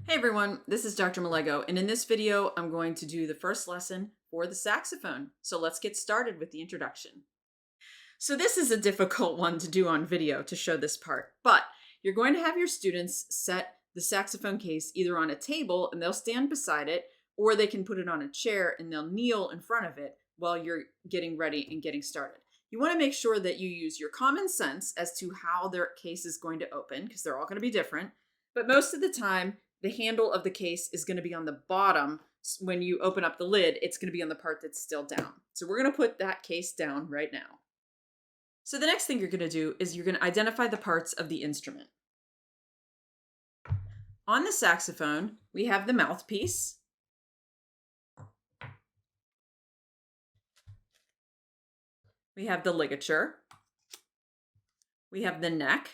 Hey everyone, this is Dr. Malego, and in this video, I'm going to do the first lesson for the saxophone. So let's get started with the introduction. So this is a difficult one to do on video to show this part, but you're going to have your students set the saxophone case either on a table and they'll stand beside it, or they can put it on a chair and they'll kneel in front of it while you're getting ready and getting started. You want to make sure that you use your common sense as to how their case is going to open, because they're all going to be different, but most of the time, the handle of the case is going to be on the bottom. When you open up the lid, it's going to be on the part that's still down. So we're going to put that case down right now. So the next thing you're going to do is you're going to identify the parts of the instrument. On the saxophone, we have the mouthpiece. We have the ligature. We have the neck.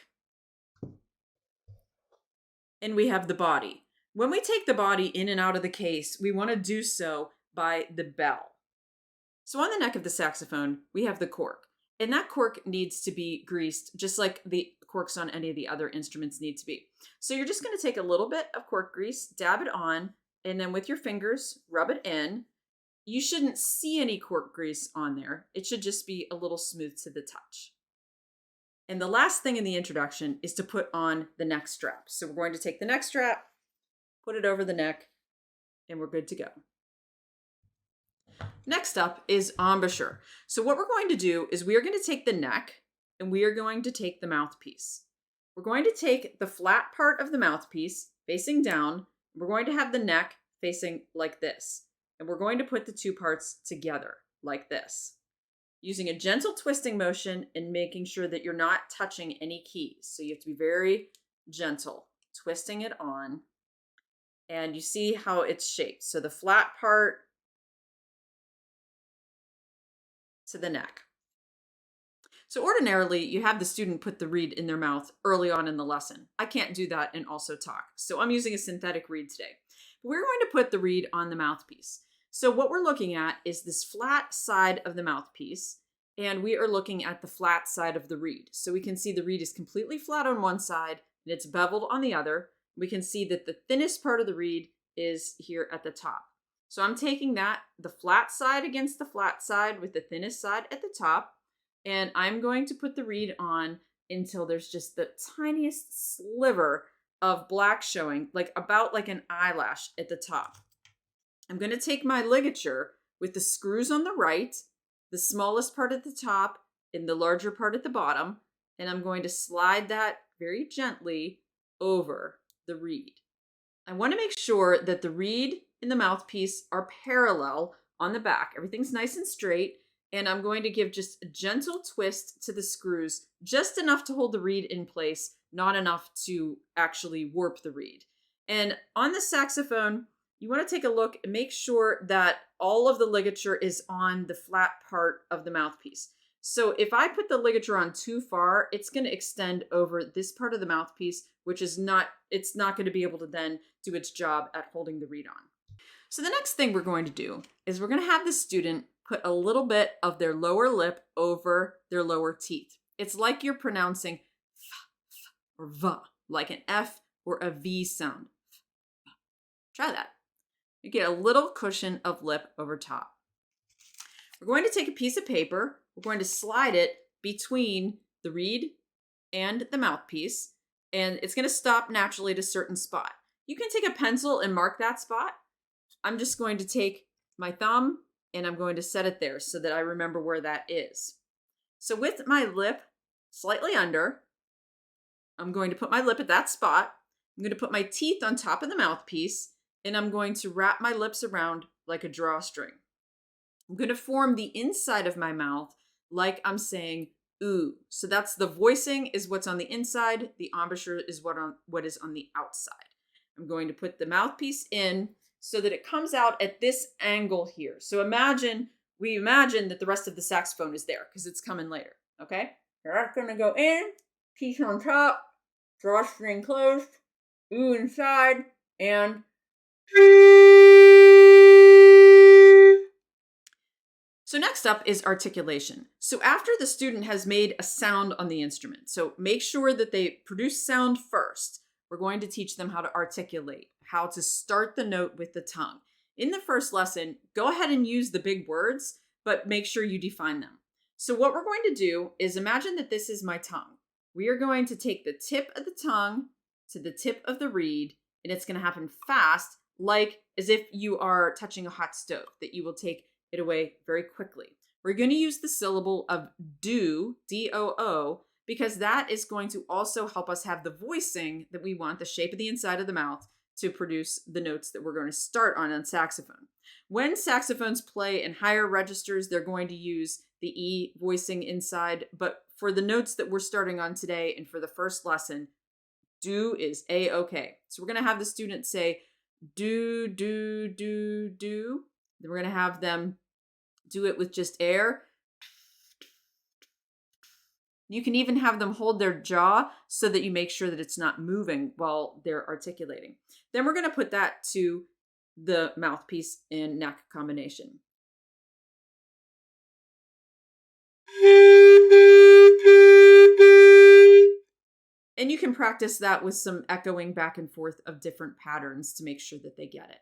And we have the body. When we take the body in and out of the case, we want to do so by the bell. So on the neck of the saxophone, we have the cork. And that cork needs to be greased, just like the corks on any of the other instruments need to be. So you're just going to take a little bit of cork grease, dab it on, and then with your fingers, rub it in. You shouldn't see any cork grease on there. It should just be a little smooth to the touch. And the last thing in the introduction is to put on the neck strap. So we're going to take the neck strap, put it over the neck, and we're good to go. Next up is embouchure. So what we're going to do is we are going to take the neck and we are going to take the mouthpiece. We're going to take the flat part of the mouthpiece facing down. We're going to have the neck facing like this. And we're going to put the two parts together like this, using a gentle twisting motion and making sure that you're not touching any keys. So you have to be very gentle, twisting it on. And you see how it's shaped. So the flat part to the neck. So ordinarily, you have the student put the reed in their mouth early on in the lesson. I can't do that and also talk. So I'm using a synthetic reed today. We're going to put the reed on the mouthpiece. So what we're looking at is this flat side of the mouthpiece, and we are looking at the flat side of the reed. So we can see the reed is completely flat on one side, and it's beveled on the other. We can see that the thinnest part of the reed is here at the top. So I'm taking the flat side against the flat side with the thinnest side at the top, and I'm going to put the reed on until there's just the tiniest sliver of black showing, about like an eyelash at the top. I'm going to take my ligature with the screws on the right, the smallest part at the top and the larger part at the bottom, and I'm going to slide that very gently over the reed. I want to make sure that the reed and the mouthpiece are parallel on the back. Everything's nice and straight, and I'm going to give just a gentle twist to the screws, just enough to hold the reed in place, not enough to actually warp the reed. And on the saxophone, you want to take a look and make sure that all of the ligature is on the flat part of the mouthpiece. So if I put the ligature on too far, it's going to extend over this part of the mouthpiece, which is it's not going to be able to then do its job at holding the reed on. So the next thing we're going to do is we're going to have the student put a little bit of their lower lip over their lower teeth. It's like you're pronouncing f or v, like an F or a V sound. Try that. You get a little cushion of lip over top. We're going to take a piece of paper. We're going to slide it between the reed and the mouthpiece, and it's going to stop naturally at a certain spot. You can take a pencil and mark that spot. I'm just going to take my thumb and I'm going to set it there so that I remember where that is. So with my lip slightly under, I'm going to put my lip at that spot. I'm going to put my teeth on top of the mouthpiece, and I'm going to wrap my lips around like a drawstring. I'm going to form the inside of my mouth like I'm saying ooh. So that's the voicing is what's on the inside. The embouchure is what is on the outside. I'm going to put the mouthpiece in so that it comes out at this angle here. So we imagine that the rest of the saxophone is there because it's coming later, okay? That's going to go in, teeth on top, drawstring closed, ooh inside, and so next up is articulation. So after the student has made a sound on the instrument, so make sure that they produce sound first. we're going to teach them how to articulate, how to start the note with the tongue. In the first lesson, go ahead and use the big words, but make sure you define them. So what we're going to do is imagine that this is my tongue. We are going to take the tip of the tongue to the tip of the reed, and it's going to happen fast, like as if you are touching a hot stove, that you will take it away very quickly. We're going to use the syllable of do, D-O-O, because that is going to also help us have the voicing that we want, the shape of the inside of the mouth, to produce the notes that we're going to start on saxophone. When saxophones play in higher registers, they're going to use the E voicing inside, but for the notes that we're starting on today and for the first lesson, do is A-okay. So we're going to have the student say do, do, do, do. Then we're going to have them do it with just air. You can even have them hold their jaw so that you make sure that it's not moving while they're articulating. Then we're going to put that to the mouthpiece and neck combination. And you can practice that with some echoing back and forth of different patterns to make sure that they get it.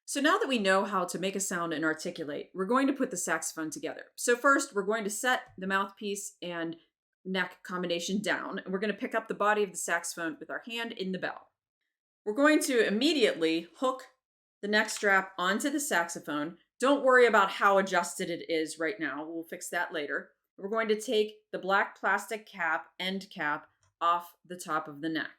So now that we know how to make a sound and articulate, we're going to put the saxophone together. So first, we're going to set the mouthpiece and neck combination down, and we're going to pick up the body of the saxophone with our hand in the bell. We're going to immediately hook the neck strap onto the saxophone. Don't worry about how adjusted it is right now. We'll fix that later. We're going to take the black plastic cap, end cap, off the top of the neck.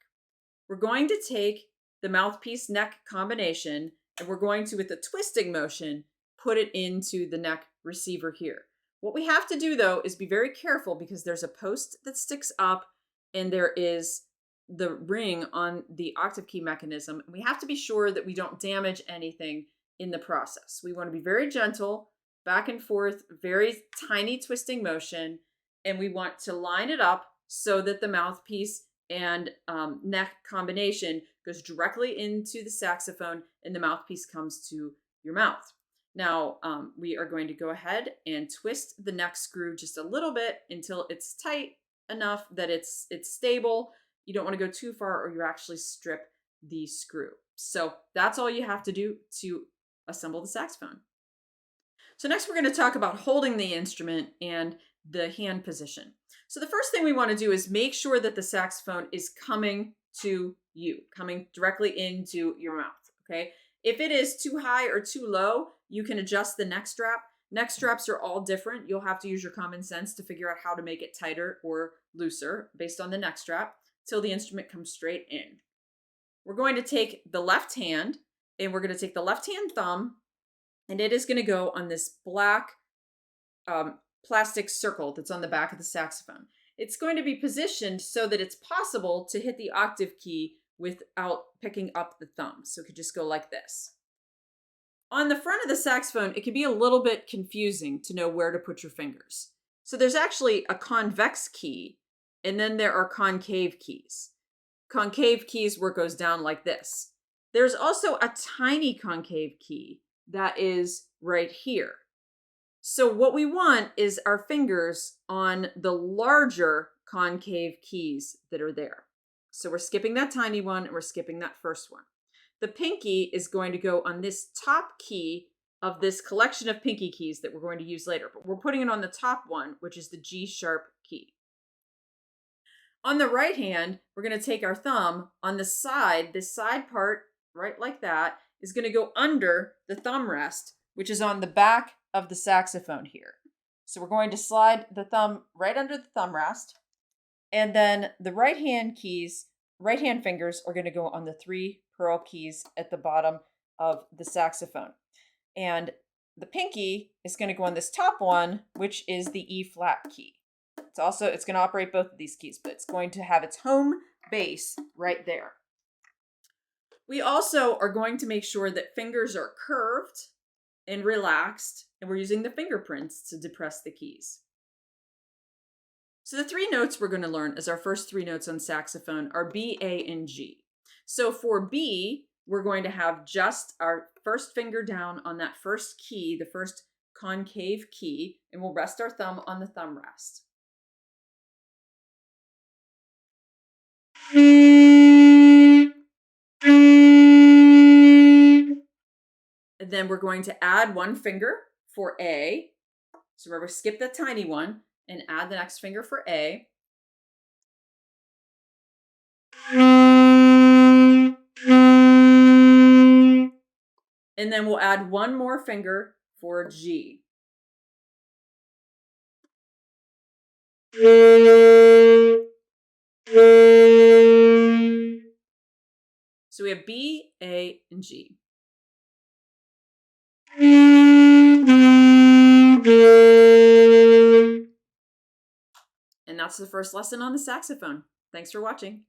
We're going to take the mouthpiece neck combination and we're going to, with a twisting motion, put it into the neck receiver here. What we have to do though is be very careful because there's a post that sticks up and there is the ring on the octave key mechanism. We have to be sure that we don't damage anything in the process. We want to be very gentle, back and forth, very tiny twisting motion, and we want to line it up so that the mouthpiece and neck combination goes directly into the saxophone and the mouthpiece comes to your mouth. Now, we are going to go ahead and twist the neck screw just a little bit until it's tight enough that it's stable. You don't want to go too far or you actually strip the screw. So that's all you have to do to assemble the saxophone. So next we're going to talk about holding the instrument and the hand position. So the first thing we want to do is make sure that the saxophone is coming to you, coming directly into your mouth, okay? If it is too high or too low, you can adjust the neck strap. Neck straps are all different. You'll have to use your common sense to figure out how to make it tighter or looser based on the neck strap till the instrument comes straight in. We're going to take the left hand and we're going to take the left hand thumb and it is going to go on this black plastic circle that's on the back of the saxophone. It's going to be positioned so that it's possible to hit the octave key without picking up the thumb. So it could just go like this. On the front of the saxophone, it can be a little bit confusing to know where to put your fingers. So there's actually a convex key, and then there are concave keys. Concave keys where it goes down like this. There's also a tiny concave key that is right here. So what we want is our fingers on the larger concave keys that are there. So we're skipping that tiny one and we're skipping that first one. The pinky is going to go on this top key of this collection of pinky keys that we're going to use later. But we're putting it on the top one, which is the G sharp key. On the right hand, we're going to take our thumb on the side. This side part, right like that, is going to go under the thumb rest, which is on the back of the saxophone here. So we're going to slide the thumb right under the thumb rest. And then the right hand fingers are going to go on the 3 pearl keys at the bottom of the saxophone. And the pinky is going to go on this top one, which is the E flat key. It's going to operate both of these keys, but it's going to have its home base right there. We also are going to make sure that fingers are curved and relaxed, and we're using the fingerprints to depress the keys. So the 3 notes we're going to learn as our first 3 notes on saxophone are B, A, and G. So for B, we're going to have just our first finger down on that first key, the first concave key, and we'll rest our thumb on the thumb rest. And then we're going to add one finger for A. So remember, skip the tiny one and add the next finger for A. And then we'll add one more finger for G. So we have B, A, and G. And that's the first lesson on the saxophone. Thanks for watching.